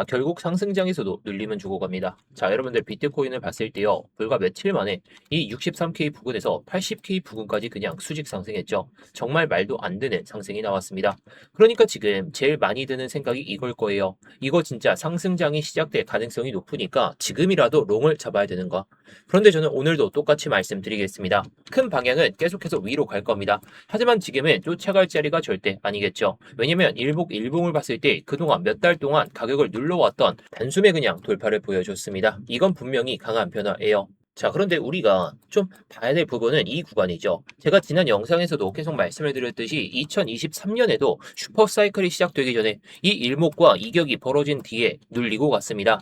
결국 상승장에서도 눌림은 주고 갑니다. 여러분들 비트코인을 봤을 때요. 불과 며칠 만에 이 63K 부근에서 80K 부근까지 그냥 수직 상승했죠. 정말 말도 안 되는 상승이 나왔습니다. 그러니까 지금 제일 많이 드는 생각이 이걸 거예요. 이거 진짜 상승장이 시작될 가능성이 높으니까 지금이라도 롱을 잡아야 되는 거. 그런데 저는 오늘도 똑같이 말씀드리겠습니다. 큰 방향은 계속해서 위로 갈 겁니다. 하지만 지금은 쫓아갈 자리가 절대 아니겠죠. 왜냐면 일봉을 봤을 때 그동안 몇 달 동안 가격을 눌러왔던 단숨에 그냥 돌파를 보여줬습니다. 이건 분명히 강한 변화예요. 그런데 우리가 좀 봐야 될 부분은 이 구간이죠. 제가 지난 영상에서도 계속 말씀을 드렸듯이 2023년에도 슈퍼사이클이 시작되기 전에 이 일목과 이격이 벌어진 뒤에 눌리고 갔습니다.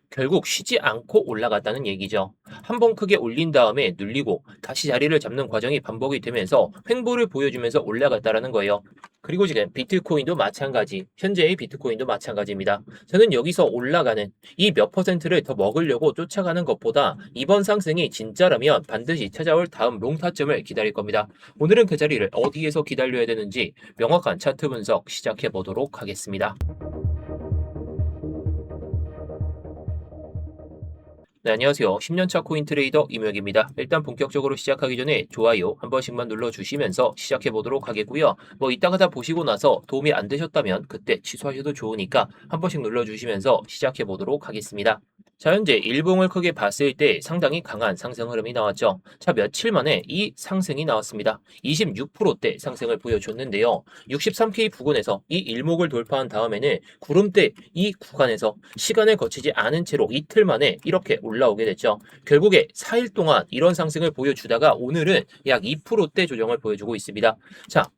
결국 쉬지 않고 올라갔다는 얘기죠. 한번 크게 올린 다음에 눌리고 다시 자리를 잡는 과정이 반복이 되면서 횡보를 보여주면서 올라갔다라는 거예요. 그리고 지금 비트코인도 마찬가지, 현재의 비트코인도 마찬가지입니다. 저는 여기서 올라가는 이 몇 퍼센트를 더 먹으려고 쫓아가는 것보다 이번 상승이 진짜라면 반드시 찾아올 다음 롱타점을 기다릴 겁니다. 오늘은 그 자리를 어디에서 기다려야 되는지 명확한 차트 분석 시작해 보도록 하겠습니다. 네, 안녕하세요. 10년차 코인 트레이더 이무혁입니다. 일단 본격적으로 시작하기 전에 좋아요 한 번씩만 눌러주시면서 시작해 보도록 하겠고요. 이따가 다 보시고 나서 도움이 안 되셨다면 그때 취소하셔도 좋으니까 한 번씩 눌러주시면서 시작해 보도록 하겠습니다. 현재 일봉을 크게 봤을 때 상당히 강한 상승 흐름이 나왔죠. 며칠 만에 이 상승이 나왔습니다. 26%대 상승을 보여줬는데요. 63K 부근에서 이 일목을 돌파한 다음에는 구름대 이 구간에서 시간을 거치지 않은 채로 이틀 만에 이렇게 올라오게 됐죠. 결국에 4일 동안 이런 상승을 보여주다가 오늘은 약 2%대 조정을 보여주고 있습니다.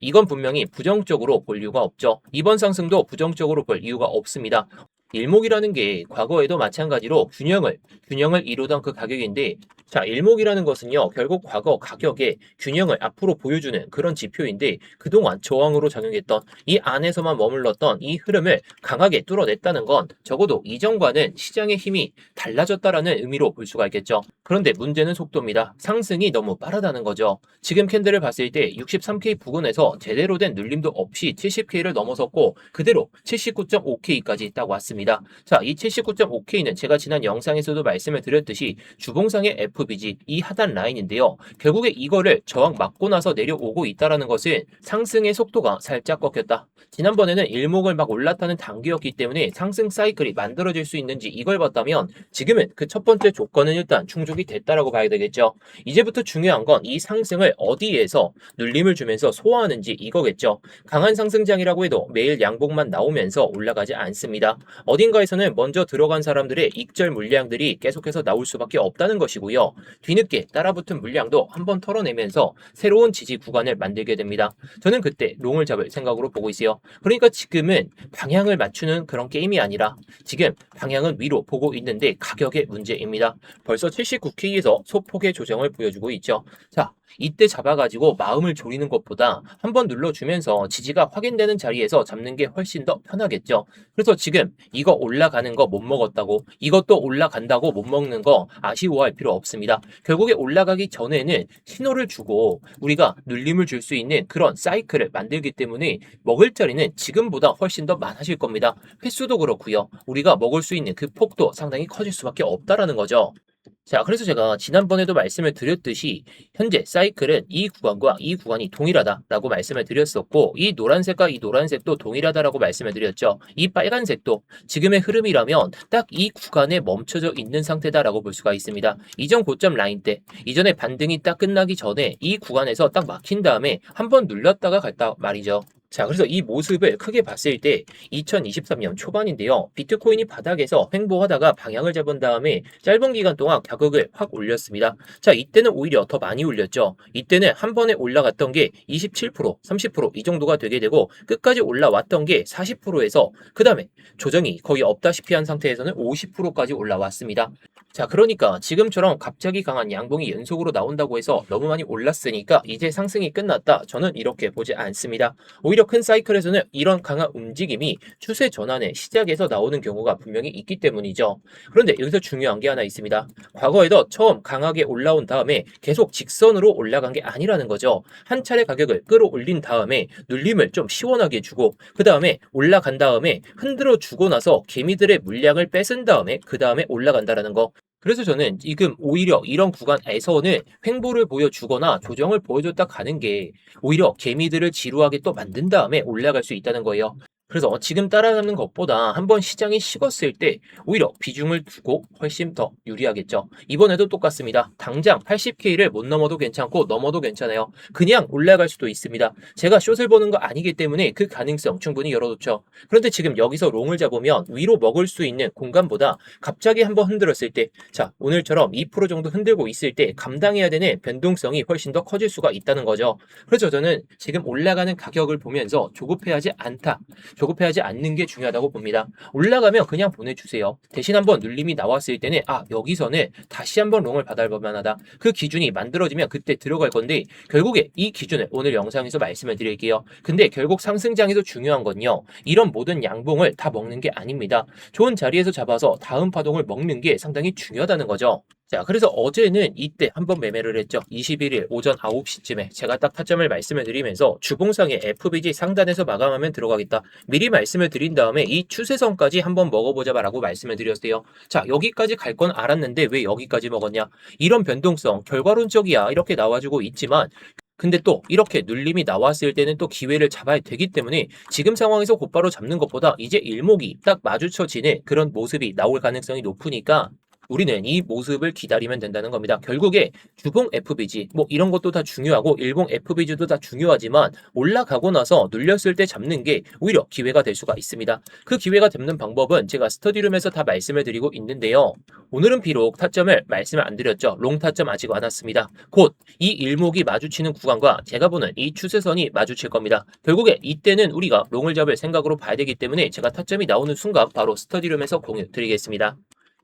이건 분명히 부정적으로 볼 이유가 없죠. 이번 상승도 부정적으로 볼 이유가 없습니다. 일목이라는 게 과거에도 마찬가지로 균형을 이루던 그 가격인데, 일목이라는 것은요, 결국 과거 가격의 균형을 앞으로 보여주는 그런 지표인데, 그동안 저항으로 작용했던 이 안에서만 머물렀던 이 흐름을 강하게 뚫어냈다는 건 적어도 이전과는 시장의 힘이 달라졌다라는 의미로 볼 수가 있겠죠. 그런데 문제는 속도입니다. 상승이 너무 빠르다는 거죠. 지금 캔들을 봤을 때 63K 부근에서 제대로 된 눌림도 없이 70K를 넘어섰고, 그대로 79.5K까지 딱 왔습니다. 이 79.5K는 제가 지난 영상에서도 말씀을 드렸듯이 주봉상의 FBG 이 하단 라인인데요. 결국에 이거를 저항 맞고 나서 내려오고 있다는 것은 상승의 속도가 살짝 꺾였다. 지난번에는 일목을 막 올라타는 단계였기 때문에 상승 사이클이 만들어질 수 있는지 이걸 봤다면 지금은 그 첫 번째 조건은 일단 충족이 됐다라고 봐야 되겠죠. 이제부터 중요한 건 이 상승을 어디에서 눌림을 주면서 소화하는지 이거겠죠. 강한 상승장이라고 해도 매일 양봉만 나오면서 올라가지 않습니다. 어딘가에서는 먼저 들어간 사람들의 익절 물량들이 계속해서 나올 수밖에 없다는 것이고요. 뒤늦게 따라붙은 물량도 한번 털어내면서 새로운 지지 구간을 만들게 됩니다. 저는 그때 롱을 잡을 생각으로 보고 있어요. 그러니까 지금은 방향을 맞추는 그런 게임이 아니라 지금 방향은 위로 보고 있는데 가격의 문제입니다. 벌써 79K에서 소폭의 조정을 보여주고 있죠. 이때 잡아가지고 마음을 졸이는 것보다 한번 눌러주면서 지지가 확인되는 자리에서 잡는 게 훨씬 더 편하겠죠. 그래서 지금 이거 올라가는 거 못 먹었다고, 이것도 올라간다고 못 먹는 거 아쉬워할 필요 없습니다. 결국에 올라가기 전에는 신호를 주고 우리가 눌림을 줄 수 있는 그런 사이클을 만들기 때문에 먹을 자리는 지금보다 훨씬 더 많아질 겁니다. 횟수도 그렇고요. 우리가 먹을 수 있는 그 폭도 상당히 커질 수밖에 없다라는 거죠. 그래서 제가 지난번에도 말씀을 드렸듯이 현재 사이클은 이 구간과 이 구간이 동일하다라고 말씀을 드렸었고, 이 노란색과 이 노란색도 동일하다라고 말씀을 드렸죠. 이 빨간색도 지금의 흐름이라면 딱 이 구간에 멈춰져 있는 상태다라고 볼 수가 있습니다. 이전 고점 라인 때 이전에 반등이 딱 끝나기 전에 이 구간에서 딱 막힌 다음에 한번 눌렀다가 갔다 말이죠. 그래서 이 모습을 크게 봤을 때 2023년 초반인데요. 비트코인이 바닥에서 횡보하다가 방향을 잡은 다음에 짧은 기간 동안 가격을 확 올렸습니다. 이때는 오히려 더 많이 올렸죠. 이때는 한 번에 올라갔던 게 27%, 30%이 정도가 되게 되고 끝까지 올라왔던 게 40%에서 그 다음에 조정이 거의 없다시피 한 상태에서는 50%까지 올라왔습니다. 그러니까 지금처럼 갑자기 강한 양봉이 연속으로 나온다고 해서 너무 많이 올랐으니까 이제 상승이 끝났다. 저는 이렇게 보지 않습니다. 오히려 비교적 큰 사이클에서는 이런 강한 움직임이 추세 전환의 시작에서 나오는 경우가 분명히 있기 때문이죠. 그런데 여기서 중요한 게 하나 있습니다. 과거에도 처음 강하게 올라온 다음에 계속 직선으로 올라간 게 아니라는 거죠. 한 차례 가격을 끌어올린 다음에 눌림을 좀 시원하게 주고 그 다음에 올라간 다음에 흔들어 주고 나서 개미들의 물량을 뺏은 다음에 그 다음에 올라간다라는 거. 그래서 저는 지금 오히려 이런 구간에서는 횡보를 보여주거나 조정을 보여줬다 가는 게 오히려 개미들을 지루하게 또 만든 다음에 올라갈 수 있다는 거예요. 그래서 지금 따라가는 것보다 한번 시장이 식었을 때 오히려 비중을 두고 훨씬 더 유리하겠죠. 이번에도 똑같습니다. 당장 80K를 못 넘어도 괜찮고 넘어도 괜찮아요. 그냥 올라갈 수도 있습니다. 제가 숏을 보는 거 아니기 때문에 그 가능성 충분히 열어놓죠. 그런데 지금 여기서 롱을 잡으면 위로 먹을 수 있는 공간보다 갑자기 한번 흔들었을 때, 자, 오늘처럼 2% 정도 흔들고 있을 때 감당해야 되는 변동성이 훨씬 더 커질 수가 있다는 거죠. 그래서 저는 지금 올라가는 가격을 보면서 조급해하지 않다. 조급해하지 않는 게 중요하다고 봅니다. 올라가면 그냥 보내주세요. 대신 한번 눌림이 나왔을 때는 여기서는 다시 한번 롱을 받아볼 만하다. 그 기준이 만들어지면 그때 들어갈 건데 결국에 이 기준을 오늘 영상에서 말씀을 드릴게요. 근데 결국 상승장에서 중요한 건요. 이런 모든 양봉을 다 먹는 게 아닙니다. 좋은 자리에서 잡아서 다음 파동을 먹는 게 상당히 중요하다는 거죠. 자, 그래서 어제는 이때 한번 매매를 했죠. 21일 오전 9시쯤에 제가 딱 타점을 말씀을 드리면서 주봉상의 FBG 상단에서 마감하면 들어가겠다. 미리 말씀을 드린 다음에 이 추세선까지 한번 먹어보자라고 말씀을 드렸어요. 자, 여기까지 갈 건 알았는데 왜 여기까지 먹었냐? 이런 변동성 결과론적이야 이렇게 나와주고 있지만 근데 또 이렇게 눌림이 나왔을 때는 또 기회를 잡아야 되기 때문에 지금 상황에서 곧바로 잡는 것보다 이제 일목이 딱 마주쳐지는 그런 모습이 나올 가능성이 높으니까 우리는 이 모습을 기다리면 된다는 겁니다. 결국에 주봉 FBG 뭐 이런 것도 다 중요하고 일봉 FBG도 다 중요하지만 올라가고 나서 눌렸을 때 잡는 게 오히려 기회가 될 수가 있습니다. 그 기회가 잡는 방법은 제가 스터디룸에서 다 말씀을 드리고 있는데요. 오늘은 비록 타점을 말씀을 안 드렸죠. 롱 타점 아직 안 왔습니다. 곧 이 일목이 마주치는 구간과 제가 보는 이 추세선이 마주칠 겁니다. 결국에 이때는 우리가 롱을 잡을 생각으로 봐야 되기 때문에 제가 타점이 나오는 순간 바로 스터디룸에서 공유 드리겠습니다.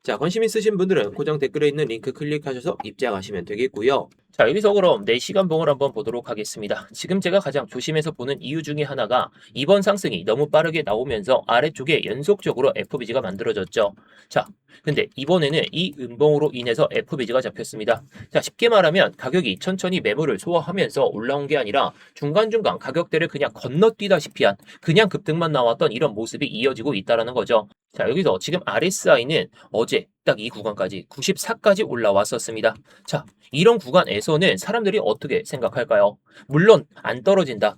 자, 관심 있으신 분들은 고정 댓글에 있는 링크 클릭하셔서 입장하시면 되겠고요. 자, 여기서 그럼 4시간 봉을 한번 보도록 하겠습니다. 지금 제가 가장 조심해서 보는 이유 중에 하나가 이번 상승이 너무 빠르게 나오면서 아래쪽에 연속적으로 FBG가 만들어졌죠. 자, 근데 이번에는 이 음봉으로 인해서 FBG가 잡혔습니다. 자, 쉽게 말하면 가격이 천천히 매물을 소화하면서 올라온 게 아니라 중간중간 가격대를 그냥 건너뛰다시피 한 그냥 급등만 나왔던 이런 모습이 이어지고 있다는 거죠. 자, 여기서 지금 RSI는 어제 딱 이 구간까지 94까지 올라왔었습니다. 자, 이런 구간에서는 사람들이 어떻게 생각할까요? 물론 안 떨어진다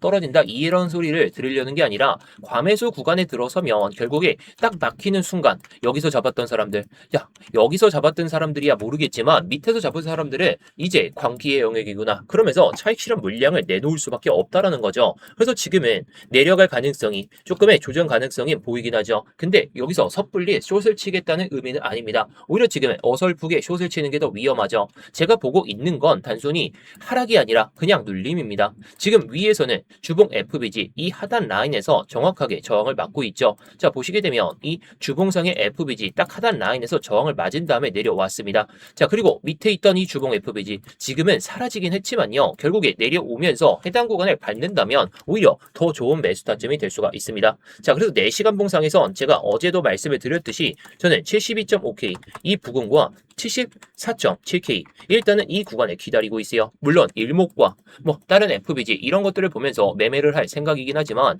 이런 소리를 들으려는 게 아니라 과매수 구간에 들어서면 결국에 딱 막히는 순간 여기서 잡았던 사람들, 야, 여기서 잡았던 사람들이야 모르겠지만 밑에서 잡은 사람들은 이제 광기의 영역이구나. 그러면서 차익 실현 물량을 내놓을 수밖에 없다라는 거죠. 그래서 지금은 내려갈 가능성이 조금의 조정 가능성이 보이긴 하죠. 근데 여기서 섣불리 숏을 치겠다는 의미는 아닙니다. 오히려 지금 어설프게 숏을 치는 게 더 위험하죠. 제가 보고 있는 건 단순히 하락이 아니라 그냥 눌림입니다. 지금 위에서는 주봉 FBG 이 하단 라인에서 정확하게 저항을 맞고 있죠. 자, 보시게 되면 이 주봉상의 FBG 딱 하단 라인에서 저항을 맞은 다음에 내려왔습니다. 자, 그리고 밑에 있던 이 주봉 FBG 지금은 사라지긴 했지만요. 결국에 내려오면서 해당 구간을 밟는다면 오히려 더 좋은 매수 타점이 될 수가 있습니다. 자, 그래서 4시간 봉상에선 제가 어제도 말씀을 드렸듯이 저는 72.5K 이 부근과 74.7K 일단은 이 구간에 기다리고 있어요. 물론 일목과 뭐 다른 FBG 이런 것들을 보면서 매매를 할 생각이긴 하지만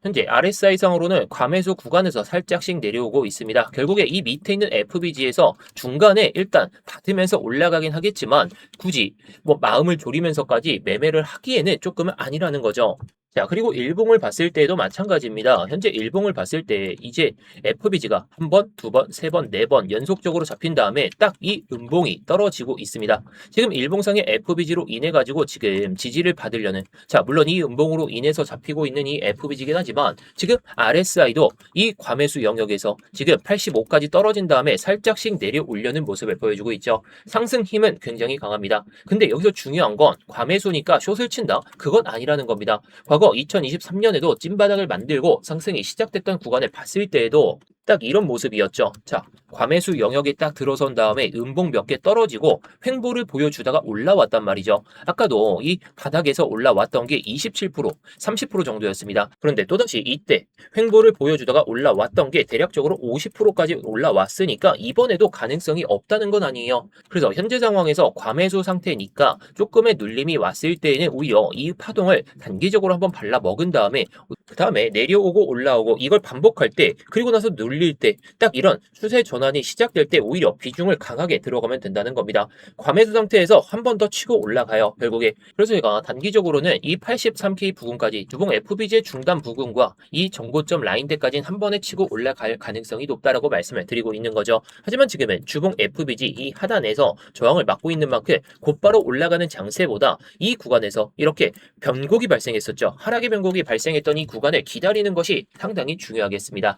현재 RSI상으로는 과매수 구간에서 살짝씩 내려오고 있습니다. 결국에 이 밑에 있는 FBG에서 중간에 일단 받으면서 올라가긴 하겠지만 굳이 뭐 마음을 졸이면서까지 매매를 하기에는 조금은 아니라는 거죠. 자, 그리고 일봉을 봤을 때도 마찬가지입니다. 현재 일봉을 봤을 때 이제 FBG가 한 번, 두 번, 세 번, 네 번 연속적으로 잡힌 다음에 딱 이 음봉이 떨어지고 있습니다. 지금 일봉상의 FBG로 인해 가지고 지금 지지를 받으려는, 자, 물론 이 음봉으로 인해서 잡히고 있는 이 FBG긴 하지만 지금 RSI도 이 과매수 영역에서 지금 85까지 떨어진 다음에 살짝씩 내려오려는 모습을 보여주고 있죠. 상승 힘은 굉장히 강합니다. 근데 여기서 중요한 건 과매수니까 숏을 친다? 그건 아니라는 겁니다. 과거 2023년에도 찐바닥을 만들고 상승이 시작됐던 구간을 봤을 때에도 딱 이런 모습이었죠. 자, 과매수 영역에 딱 들어선 다음에 음봉 몇 개 떨어지고 횡보를 보여주다가 올라왔단 말이죠. 아까도 이 바닥에서 올라왔던 게 27%, 30% 정도였습니다. 그런데 또다시 이때 횡보를 보여주다가 올라왔던 게 대략적으로 50%까지 올라왔으니까 이번에도 가능성이 없다는 건 아니에요. 그래서 현재 상황에서 과매수 상태니까 조금의 눌림이 왔을 때에는 오히려 이 파동을 단기적으로 한번 발라 먹은 다음에 그 다음에 내려오고 올라오고 이걸 반복할 때 그리고 나서 눌릴 때 딱 이런 추세 전환이 시작될 때 오히려 비중을 강하게 들어가면 된다는 겁니다. 과매수 상태에서 한 번 더 치고 올라가요. 결국에. 그래서 제가 단기적으로는 이 83K 부근까지 주봉 FBG의 중단 부근과 이 정고점 라인대까지는 한 번에 치고 올라갈 가능성이 높다라고 말씀을 드리고 있는 거죠. 하지만 지금은 주봉 FBG 이 하단에서 저항을 막고 있는 만큼 곧바로 올라가는 장세보다 이 구간에서 이렇게 변곡이 발생했었죠. 하락의 변곡이 발생했던 이 구간을 기다리는 것이 상당히 중요하겠습니다.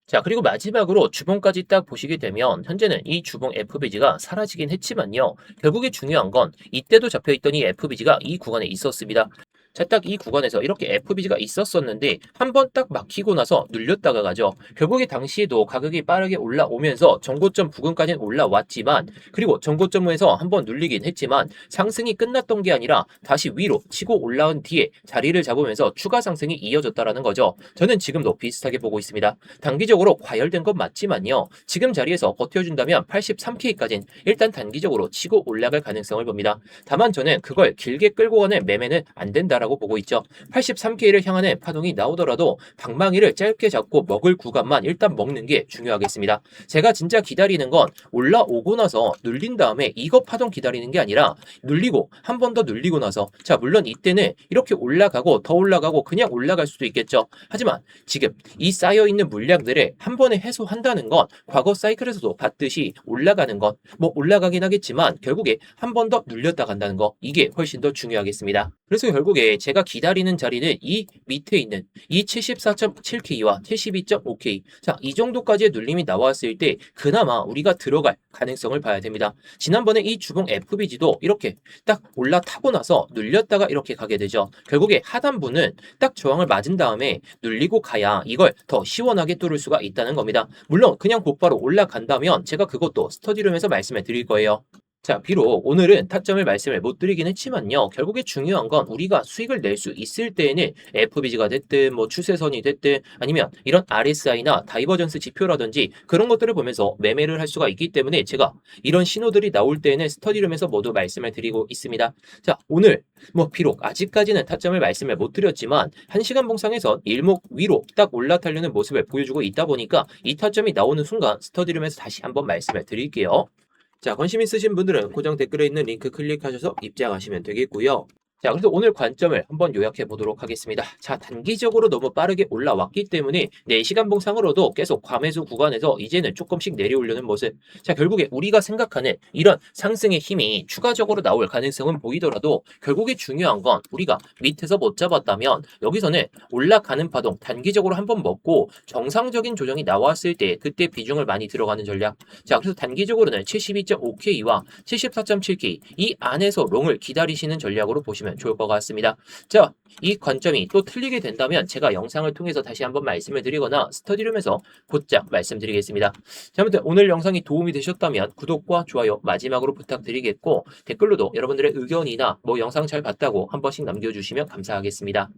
자, 그리고 마지막으로 주봉까지 딱 보시게 되면 현재는 이 주봉 FBG가 사라지긴 했지만요. 결국에 중요한 건 이때도 잡혀있던 이 FBG가 이 구간에 있었습니다. 자, 딱 이 구간에서 이렇게 FBG가 있었었는데 한 번 딱 막히고 나서 눌렸다가 가죠. 결국에 당시에도 가격이 빠르게 올라오면서 정고점 부근까지는 올라왔지만 그리고 정고점에서 한 번 눌리긴 했지만 상승이 끝났던 게 아니라 다시 위로 치고 올라온 뒤에 자리를 잡으면서 추가 상승이 이어졌다라는 거죠. 저는 지금도 비슷하게 보고 있습니다. 단기적으로 과열된 건 맞지만요. 지금 자리에서 버텨준다면 83K까지는 일단 단기적으로 치고 올라갈 가능성을 봅니다. 다만 저는 그걸 길게 끌고 가는 매매는 안 된다라고 보고 있죠. 83K를 향하는 파동이 나오더라도 방망이를 짧게 잡고 먹을 구간만 일단 먹는 게 중요하겠습니다. 제가 진짜 기다리는 건 올라오고 나서 눌린 다음에 이거 파동 기다리는 게 아니라 눌리고 한 번 더 눌리고 나서 자 물론 이때는 이렇게 올라가고 더 올라가고 그냥 올라갈 수도 있겠죠. 하지만 지금 이 쌓여있는 물량들을 한 번에 해소한다는 건 과거 사이클에서도 봤듯이 올라가는 건 뭐 올라가긴 하겠지만 결국에 한 번 더 눌렸다 간다는 거 이게 훨씬 더 중요하겠습니다. 그래서 결국에 제가 기다리는 자리는 이 밑에 있는 이 74.7K와 72.5K 자, 이 정도까지의 눌림이 나왔을 때 그나마 우리가 들어갈 가능성을 봐야 됩니다. 지난번에 이 주봉 FBG도 이렇게 딱 올라타고 나서 눌렸다가 이렇게 가게 되죠. 결국에 하단부는 딱 저항을 맞은 다음에 눌리고 가야 이걸 더 시원하게 뚫을 수가 있다는 겁니다. 물론 그냥 곧바로 올라간다면 제가 그것도 스터디룸에서 말씀을 드릴 거예요. 자, 비록 오늘은 타점을 말씀을 못 드리긴 했지만요. 결국에 중요한 건 우리가 수익을 낼 수 있을 때에는 FBG가 됐든 뭐 추세선이 됐든 아니면 이런 RSI나 다이버전스 지표라든지 그런 것들을 보면서 매매를 할 수가 있기 때문에 제가 이런 신호들이 나올 때에는 스터디룸에서 모두 말씀을 드리고 있습니다. 자, 오늘 뭐 비록 아직까지는 타점을 말씀을 못 드렸지만 1시간 봉상에서 일목 위로 딱 올라타려는 모습을 보여주고 있다 보니까 이 타점이 나오는 순간 스터디룸에서 다시 한번 말씀을 드릴게요. 자, 관심 있으신 분들은 고정 댓글에 있는 링크 클릭하셔서 입장하시면 되겠고요. 자, 그래서 오늘 관점을 한번 요약해 보도록 하겠습니다. 자, 단기적으로 너무 빠르게 올라왔기 때문에 4시간 봉상으로도 계속 과매수 구간에서 이제는 조금씩 내려오려는 모습. 자, 결국에 우리가 생각하는 이런 상승의 힘이 추가적으로 나올 가능성은 보이더라도 결국에 중요한 건 우리가 밑에서 못 잡았다면 여기서는 올라가는 파동 단기적으로 한번 먹고 정상적인 조정이 나왔을 때 그때 비중을 많이 들어가는 전략. 자, 그래서 단기적으로는 72.5K와 74.7K 이 안에서 롱을 기다리시는 전략으로 보시면 좋을 것 같습니다. 자, 이 관점이 또 틀리게 된다면 제가 영상을 통해서 다시 한번 말씀을 드리거나 스터디룸에서 곧장 말씀드리겠습니다. 자, 아무튼 오늘 영상이 도움이 되셨다면 구독과 좋아요 마지막으로 부탁드리겠고 댓글로도 여러분들의 의견이나 뭐 영상 잘 봤다고 한 번씩 남겨주시면 감사하겠습니다.